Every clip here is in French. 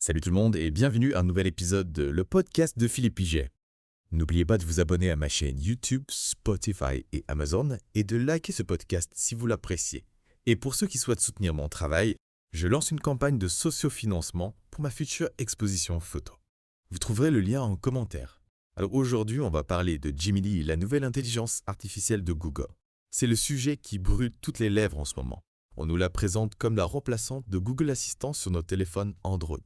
Salut tout le monde et bienvenue à un nouvel épisode de le podcast de Philippe Piget. N'oubliez pas de vous abonner à ma chaîne YouTube, Spotify et Amazon et de liker ce podcast si vous l'appréciez. Et pour ceux qui souhaitent soutenir mon travail, je lance une campagne de sociofinancement pour ma future exposition photo. Vous trouverez le lien en commentaire. Alors aujourd'hui, on va parler de Gemini, la nouvelle intelligence artificielle de Google. C'est le sujet qui brûle toutes les lèvres en ce moment. On nous la présente comme la remplaçante de Google Assistant sur nos téléphones Android.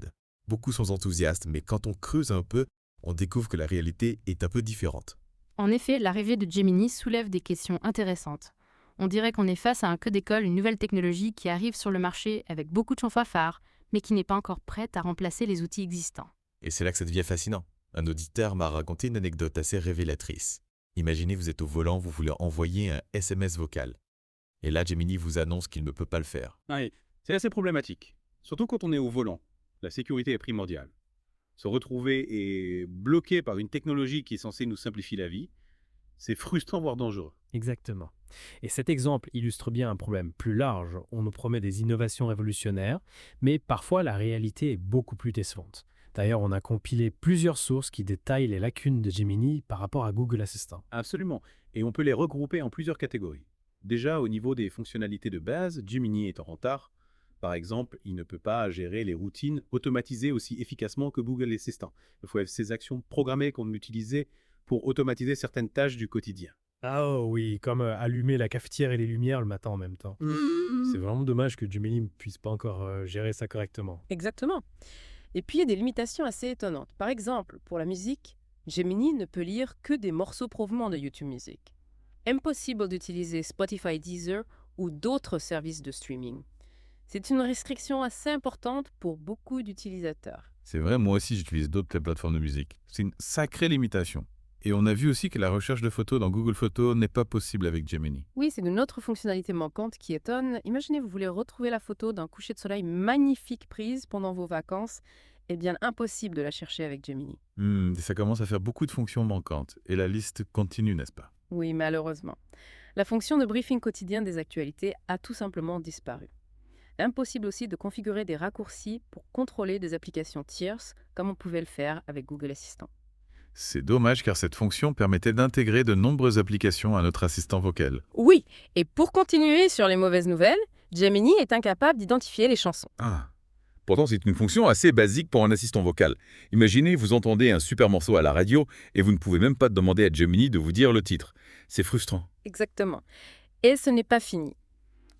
Beaucoup sont enthousiastes, mais quand on creuse un peu, on découvre que la réalité est un peu différente. En effet, l'arrivée de Gemini soulève des questions intéressantes. On dirait qu'on est face à un queue d'école, une nouvelle technologie qui arrive sur le marché avec beaucoup de fanfares, mais qui n'est pas encore prête à remplacer les outils existants. Et c'est là que ça devient fascinant. Un auditeur m'a raconté une anecdote assez révélatrice. Imaginez, vous êtes au volant, vous voulez envoyer un SMS vocal. Et là, Gemini vous annonce qu'il ne peut pas le faire. Oui, c'est assez problématique, surtout quand on est au volant. La sécurité est primordiale. Se retrouver et bloqué par une technologie qui est censée nous simplifier la vie, c'est frustrant voire dangereux. Exactement. Et cet exemple illustre bien un problème plus large. On nous promet des innovations révolutionnaires, mais parfois la réalité est beaucoup plus décevante. D'ailleurs, on a compilé plusieurs sources qui détaillent les lacunes de Gemini par rapport à Google Assistant. Absolument, et on peut les regrouper en plusieurs catégories. Déjà, au niveau des fonctionnalités de base, Gemini est en retard. Par exemple, il ne peut pas gérer les routines automatisées aussi efficacement que Google Assistant. Il faut ces actions programmées qu'on utilisait pour automatiser certaines tâches du quotidien. Ah oh oui, comme allumer la cafetière et les lumières le matin en même temps. C'est vraiment dommage que Gemini ne puisse pas encore gérer ça correctement. Exactement. Et puis, il y a des limitations assez étonnantes. Par exemple, pour la musique, Gemini ne peut lire que des morceaux provenant de YouTube Music. Impossible d'utiliser Spotify, Deezer ou d'autres services de streaming. C'est une restriction assez importante pour beaucoup d'utilisateurs. C'est vrai, moi aussi j'utilise d'autres plateformes de musique. C'est une sacrée limitation. Et on a vu aussi que la recherche de photos dans Google Photos n'est pas possible avec Gemini. Oui, c'est une autre fonctionnalité manquante qui étonne. Imaginez, vous voulez retrouver la photo d'un coucher de soleil magnifique prise pendant vos vacances. Eh bien, impossible de la chercher avec Gemini. Ça commence à faire beaucoup de fonctions manquantes. Et la liste continue, n'est-ce pas? Oui, malheureusement. La fonction de briefing quotidien des actualités a tout simplement disparu. Impossible aussi de configurer des raccourcis pour contrôler des applications tierces, comme on pouvait le faire avec Google Assistant. C'est dommage car cette fonction permettait d'intégrer de nombreuses applications à notre assistant vocal. Oui, et pour continuer sur les mauvaises nouvelles, Gemini est incapable d'identifier les chansons. Ah. Pourtant, c'est une fonction assez basique pour un assistant vocal. Imaginez, vous entendez un super morceau à la radio et vous ne pouvez même pas demander à Gemini de vous dire le titre. C'est frustrant. Exactement. Et ce n'est pas fini.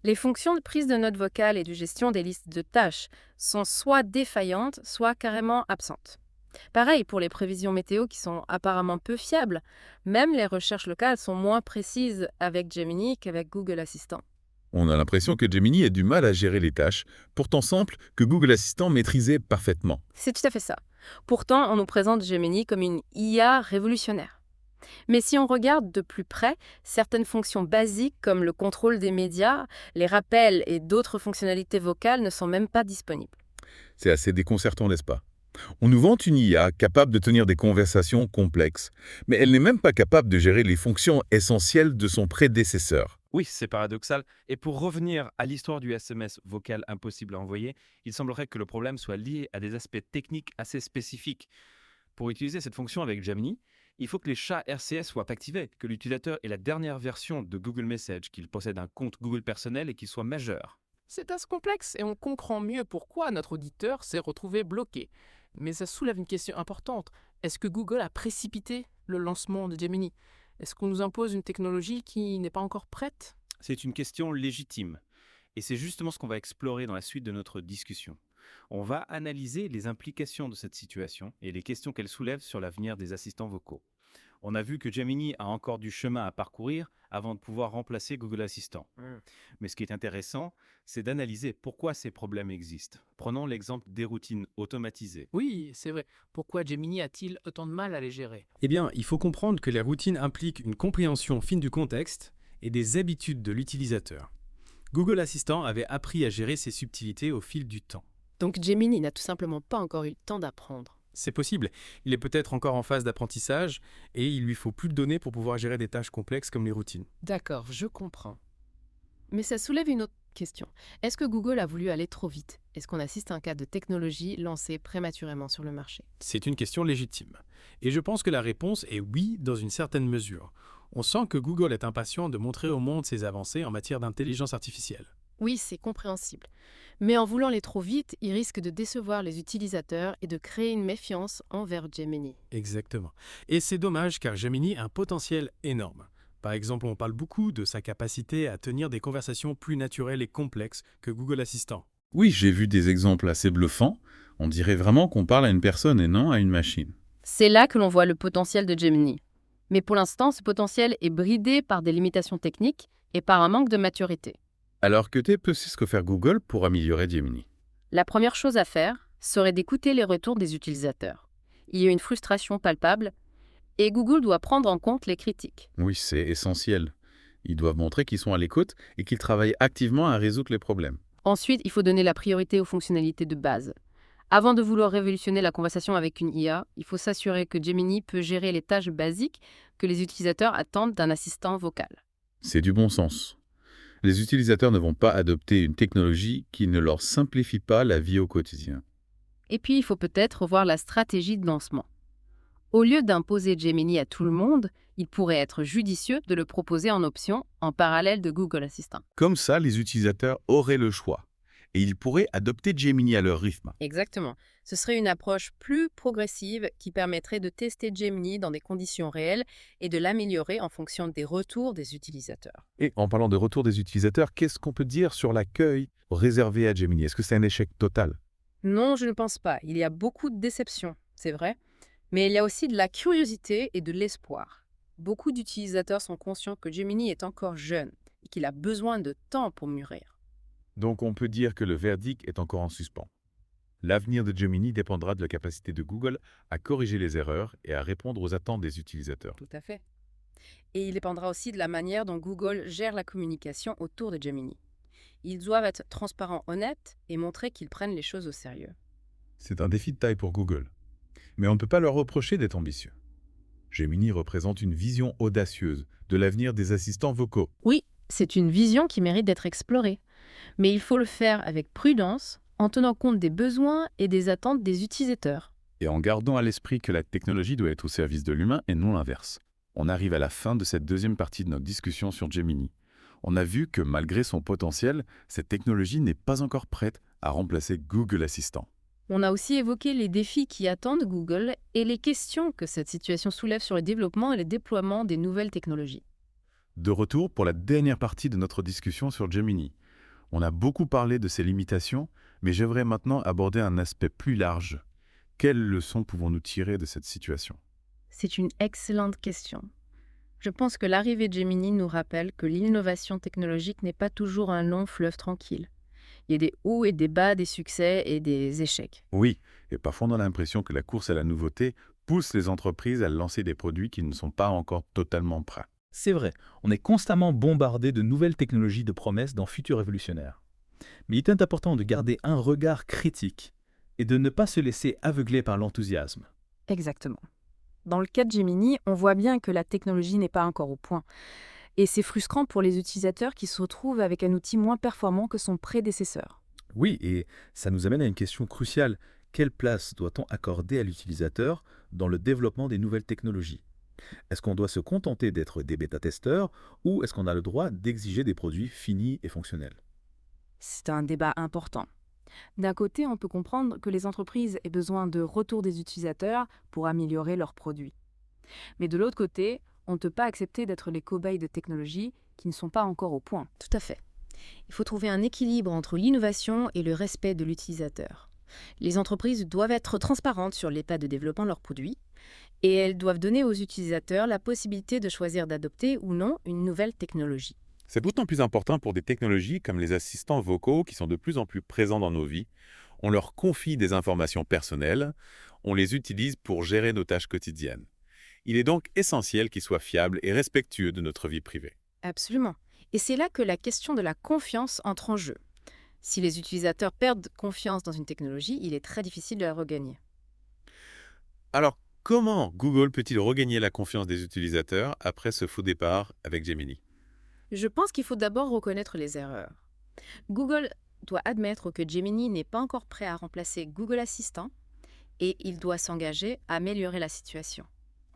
Les fonctions de prise de notes vocales et de gestion des listes de tâches sont soit défaillantes, soit carrément absentes. Pareil pour les prévisions météo qui sont apparemment peu fiables. Même les recherches locales sont moins précises avec Gemini qu'avec Google Assistant. On a l'impression que Gemini a du mal à gérer les tâches, pourtant simples, que Google Assistant maîtrisait parfaitement. C'est tout à fait ça. Pourtant, on nous présente Gemini comme une IA révolutionnaire. Mais si on regarde de plus près, certaines fonctions basiques comme le contrôle des médias, les rappels et d'autres fonctionnalités vocales ne sont même pas disponibles. C'est assez déconcertant, n'est-ce pas? On nous vante une IA capable de tenir des conversations complexes, mais elle n'est même pas capable de gérer les fonctions essentielles de son prédécesseur. Oui, c'est paradoxal. Et pour revenir à l'histoire du SMS vocal impossible à envoyer, il semblerait que le problème soit lié à des aspects techniques assez spécifiques. Pour utiliser cette fonction avec Gemini, il faut que les chats RCS soient activés, que l'utilisateur ait la dernière version de Google Message, qu'il possède un compte Google personnel et qu'il soit majeur. C'est assez complexe et on comprend mieux pourquoi notre auditeur s'est retrouvé bloqué. Mais ça soulève une question importante. Est-ce que Google a précipité le lancement de Gemini? Est-ce qu'on nous impose une technologie qui n'est pas encore prête? C'est une question légitime. Et c'est justement ce qu'on va explorer dans la suite de notre discussion. On va analyser les implications de cette situation et les questions qu'elle soulève sur l'avenir des assistants vocaux. On a vu que Gemini a encore du chemin à parcourir avant de pouvoir remplacer Google Assistant. Mais ce qui est intéressant, c'est d'analyser pourquoi ces problèmes existent. Prenons l'exemple des routines automatisées. Oui, c'est vrai. Pourquoi Gemini a-t-il autant de mal à les gérer? Eh bien, il faut comprendre que les routines impliquent une compréhension fine du contexte et des habitudes de l'utilisateur. Google Assistant avait appris à gérer ces subtilités au fil du temps. Donc Gemini n'a tout simplement pas encore eu le temps d'apprendre. C'est possible. Il est peut-être encore en phase d'apprentissage et il lui faut plus de données pour pouvoir gérer des tâches complexes comme les routines. D'accord, je comprends. Mais ça soulève une autre Question. Est-ce que Google a voulu aller trop vite? Est-ce qu'on assiste à un cas de technologie lancée prématurément sur le marché? C'est une question légitime. Et je pense que la réponse est oui dans une certaine mesure. On sent que Google est impatient de montrer au monde ses avancées en matière d'intelligence artificielle. Oui, c'est compréhensible. Mais en voulant aller trop vite, il risque de décevoir les utilisateurs et de créer une méfiance envers Gemini. Exactement. Et c'est dommage car Gemini a un potentiel énorme. Par exemple, on parle beaucoup de sa capacité à tenir des conversations plus naturelles et complexes que Google Assistant. Oui, j'ai vu des exemples assez bluffants. On dirait vraiment qu'on parle à une personne et non à une machine. C'est là que l'on voit le potentiel de Gemini. Mais pour l'instant, ce potentiel est bridé par des limitations techniques et par un manque de maturité. Alors que peut ce que faire Google pour améliorer Gemini? La première chose à faire serait d'écouter les retours des utilisateurs. Il y a une frustration palpable et Google doit prendre en compte les critiques. Oui, c'est essentiel. Ils doivent montrer qu'ils sont à l'écoute et qu'ils travaillent activement à résoudre les problèmes. Ensuite, il faut donner la priorité aux fonctionnalités de base. Avant de vouloir révolutionner la conversation avec une IA, il faut s'assurer que Gemini peut gérer les tâches basiques que les utilisateurs attendent d'un assistant vocal. C'est du bon sens. Les utilisateurs ne vont pas adopter une technologie qui ne leur simplifie pas la vie au quotidien. Et puis, il faut peut-être revoir la stratégie de lancement. Au lieu d'imposer Gemini à tout le monde, il pourrait être judicieux de le proposer en option en parallèle de Google Assistant. Comme ça, les utilisateurs auraient le choix. Et ils pourraient adopter Gemini à leur rythme. Exactement. Ce serait une approche plus progressive qui permettrait de tester Gemini dans des conditions réelles et de l'améliorer en fonction des retours des utilisateurs. Et en parlant de retour des utilisateurs, qu'est-ce qu'on peut dire sur l'accueil réservé à Gemini? Est-ce que c'est un échec total? Non, je ne pense pas. Il y a beaucoup de déceptions, c'est vrai. Mais il y a aussi de la curiosité et de l'espoir. Beaucoup d'utilisateurs sont conscients que Gemini est encore jeune et qu'il a besoin de temps pour mûrir. Donc on peut dire que le verdict est encore en suspens. L'avenir de Gemini dépendra de la capacité de Google à corriger les erreurs et à répondre aux attentes des utilisateurs. Tout à fait. Et il dépendra aussi de la manière dont Google gère la communication autour de Gemini. Ils doivent être transparents, honnêtes et montrer qu'ils prennent les choses au sérieux. C'est un défi de taille pour Google. Mais on ne peut pas leur reprocher d'être ambitieux. Gemini représente une vision audacieuse de l'avenir des assistants vocaux. Oui, c'est une vision qui mérite d'être explorée. Mais il faut le faire avec prudence, en tenant compte des besoins et des attentes des utilisateurs. Et en gardant à l'esprit que la technologie doit être au service de l'humain et non l'inverse. On arrive à la fin de cette deuxième partie de notre discussion sur Gemini. On a vu que malgré son potentiel, cette technologie n'est pas encore prête à remplacer Google Assistant. On a aussi évoqué les défis qui attendent Google et les questions que cette situation soulève sur le développement et le déploiement des nouvelles technologies. De retour pour la dernière partie de notre discussion sur Gemini. On a beaucoup parlé de ses limitations, mais j'aimerais maintenant aborder un aspect plus large. Quelles leçons pouvons-nous tirer de cette situation? C'est une excellente question. Je pense que l'arrivée de Gemini nous rappelle que l'innovation technologique n'est pas toujours un long fleuve tranquille. Il y a des hauts et des bas, des succès et des échecs. Oui, et parfois on a l'impression que la course à la nouveauté pousse les entreprises à lancer des produits qui ne sont pas encore totalement prêts. C'est vrai, on est constamment bombardé de nouvelles technologies de promesses dans Futur Révolutionnaire. Mais il est important de garder un regard critique et de ne pas se laisser aveugler par l'enthousiasme. Exactement. Dans le cas de Gemini, on voit bien que la technologie n'est pas encore au point. Et c'est frustrant pour les utilisateurs qui se retrouvent avec un outil moins performant que son prédécesseur. Oui, et ça nous amène à une question cruciale. Quelle place doit-on accorder à l'utilisateur dans le développement des nouvelles technologies? Est-ce qu'on doit se contenter d'être des bêta-testeurs ou est-ce qu'on a le droit d'exiger des produits finis et fonctionnels? C'est un débat important. D'un côté, on peut comprendre que les entreprises aient besoin de retour des utilisateurs pour améliorer leurs produits. Mais de l'autre côté, on ne peut pas accepter d'être les cobayes de technologies qui ne sont pas encore au point. Tout à fait. Il faut trouver un équilibre entre l'innovation et le respect de l'utilisateur. Les entreprises doivent être transparentes sur l'état de développement de leurs produits et elles doivent donner aux utilisateurs la possibilité de choisir d'adopter ou non une nouvelle technologie. C'est d'autant plus important pour des technologies comme les assistants vocaux qui sont de plus en plus présents dans nos vies. On leur confie des informations personnelles, on les utilise pour gérer nos tâches quotidiennes. Il est donc essentiel qu'ils soient fiables et respectueux de notre vie privée. Absolument. Et c'est là que la question de la confiance entre en jeu. Si les utilisateurs perdent confiance dans une technologie, il est très difficile de la regagner. Alors, comment Google peut-il regagner la confiance des utilisateurs après ce faux départ avec Gemini? Je pense qu'il faut d'abord reconnaître les erreurs. Google doit admettre que Gemini n'est pas encore prêt à remplacer Google Assistant et il doit s'engager à améliorer la situation.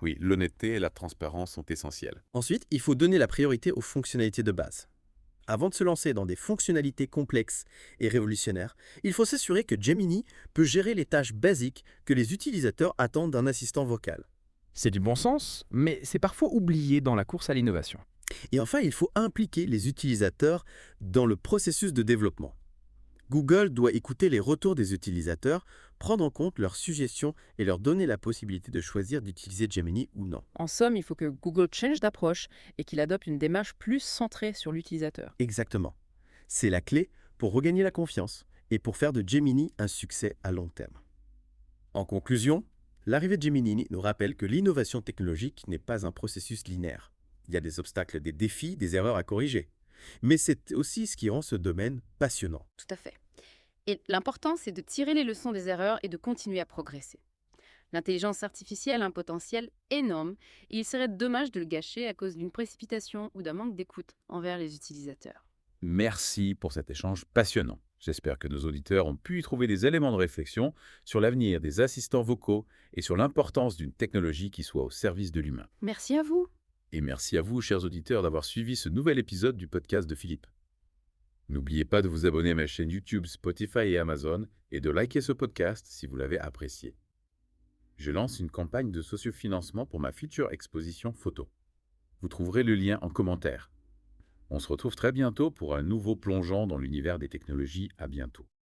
Oui, l'honnêteté et la transparence sont essentielles. Ensuite, il faut donner la priorité aux fonctionnalités de base. Avant de se lancer dans des fonctionnalités complexes et révolutionnaires, il faut s'assurer que Gemini peut gérer les tâches basiques que les utilisateurs attendent d'un assistant vocal. C'est du bon sens, mais c'est parfois oublié dans la course à l'innovation. Et enfin, il faut impliquer les utilisateurs dans le processus de développement. Google doit écouter les retours des utilisateurs, prendre en compte leurs suggestions et leur donner la possibilité de choisir d'utiliser Gemini ou non. En somme, il faut que Google change d'approche et qu'il adopte une démarche plus centrée sur l'utilisateur. Exactement. C'est la clé pour regagner la confiance et pour faire de Gemini un succès à long terme. En conclusion, l'arrivée de Gemini nous rappelle que l'innovation technologique n'est pas un processus linéaire. Il y a des obstacles, des défis, des erreurs à corriger. Mais c'est aussi ce qui rend ce domaine passionnant. Tout à fait. Et l'important, c'est de tirer les leçons des erreurs et de continuer à progresser. L'intelligence artificielle a un potentiel énorme et il serait dommage de le gâcher à cause d'une précipitation ou d'un manque d'écoute envers les utilisateurs. Merci pour cet échange passionnant. J'espère que nos auditeurs ont pu y trouver des éléments de réflexion sur l'avenir des assistants vocaux et sur l'importance d'une technologie qui soit au service de l'humain. Merci à vous. Et merci à vous, chers auditeurs, d'avoir suivi ce nouvel épisode du podcast de Philippe. N'oubliez pas de vous abonner à ma chaîne YouTube, Spotify et Amazon et de liker ce podcast si vous l'avez apprécié. Je lance une campagne de sociofinancement pour ma future exposition photo. Vous trouverez le lien en commentaire. On se retrouve très bientôt pour un nouveau plongeon dans l'univers des technologies. À bientôt.